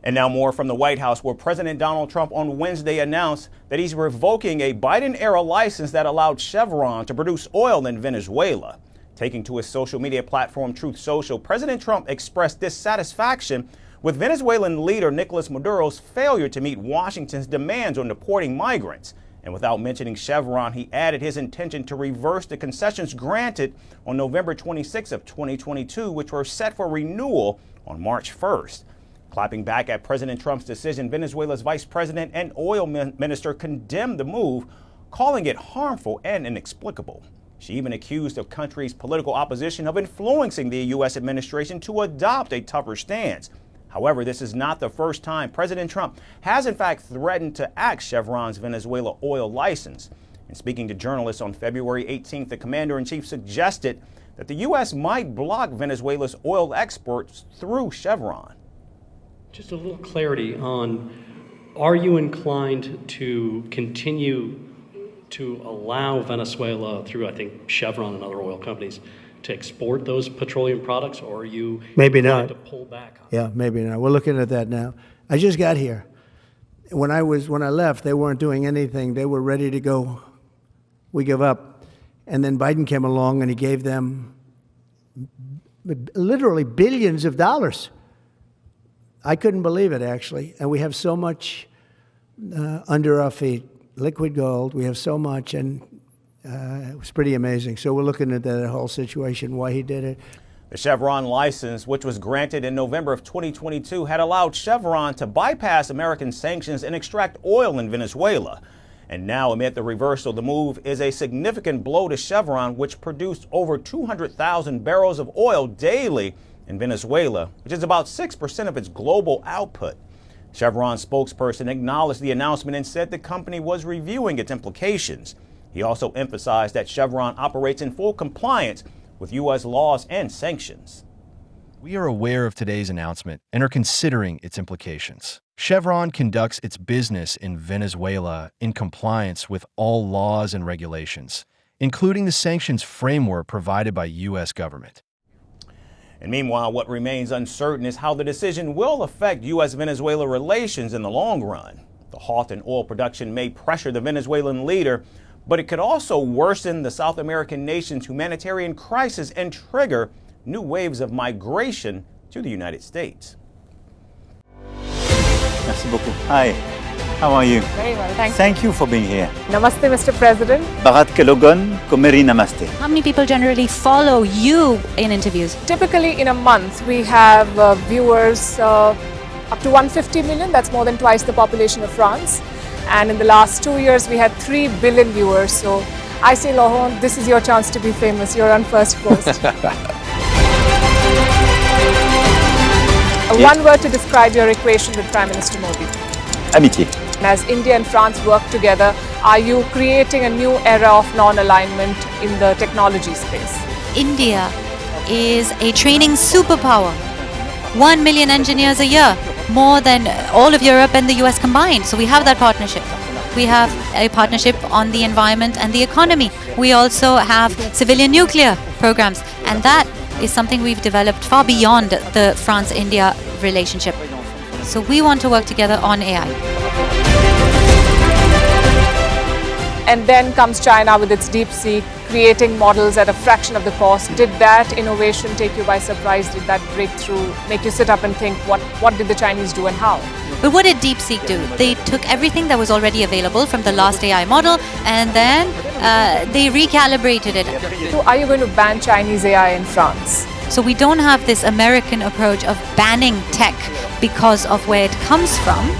And now more from the White House, where President Donald Trump on Wednesday announced that he's revoking a Biden-era license that allowed Chevron to produce oil in Venezuela. Taking to his social media platform Truth Social, President Trump expressed dissatisfaction with Venezuelan leader Nicolas Maduro's failure to meet Washington's demands on deporting migrants. And without mentioning Chevron, he added his intention to reverse the concessions granted on November 26 of 2022, which were set for renewal on March 1st. Clapping back at President Trump's decision, Venezuela's vice president and oil minister condemned the move, calling it harmful and inexplicable. She even accused the country's political opposition of influencing the U.S. administration to adopt a tougher stance. However, this is not the first time President Trump has in fact threatened to axe Chevron's Venezuela oil license. And speaking to journalists on February 18th, the commander-in-chief suggested that the U.S. might block Venezuela's oil exports through Chevron. Just a little clarity on, are you inclined to continue to allow Venezuela through, I think, Chevron and other oil companies to export those petroleum products, or are you maybe not to pull back on Yeah, maybe not. We're looking at that now. I just got here. When I left, they weren't doing anything. They were ready to go. We give up. And then Biden came along and he gave them literally billions of dollars. I couldn't believe it, actually. And we have so much under our feet, liquid gold. We have so much, and it was pretty amazing. So we're looking at that whole situation, why he did it. The Chevron license, which was granted in November of 2022, had allowed Chevron to bypass American sanctions and extract oil in Venezuela. And now, amid the reversal, the move is a significant blow to Chevron, which produced over 200,000 barrels of oil daily in Venezuela, which is about 6% of its global output. Chevron's spokesperson acknowledged the announcement and said the company was reviewing its implications. He also emphasized that Chevron operates in full compliance with U.S. laws and sanctions. We are aware of today's announcement and are considering its implications. Chevron conducts its business in Venezuela in compliance with all laws and regulations, including the sanctions framework provided by U.S. government. And meanwhile, what remains uncertain is how the decision will affect U.S.-Venezuela relations in the long run. The halt in oil production may pressure the Venezuelan leader, but it could also worsen the South American nation's humanitarian crisis and trigger new waves of migration to the United States. Merci beaucoup. Hi, how are you? Very well, thank you. Thank you for being here. Namaste, Mr. President. Bharat Kelogan, Komeri Namaste. How many people generally follow you in interviews? Typically in a month we have viewers up to 150 million, that's more than twice the population of France. And in the last 2 years we had 3 billion viewers. So I say, Laurent, this is your chance to be famous. You're on Firstpost. One word to describe your equation with Prime Minister Modi. Amitié. As India and France work together, are you creating a new era of non-alignment in the technology space? India is a training superpower. 1 million engineers a year, more than all of Europe and the US combined. So we have that partnership. We have a partnership on the environment and the economy. We also have civilian nuclear programs, and that is something we've developed far beyond the France-India relationship. So we want to work together on AI. And then comes China with its DeepSeek, creating models at a fraction of the cost. Did that innovation take you by surprise? Did that breakthrough make you sit up and think, what did the Chinese do and how? But what did DeepSeek do? They took everything that was already available from the last AI model, and then they recalibrated it. So are you going to ban Chinese AI in France? So we don't have this American approach of banning tech because of where it comes from.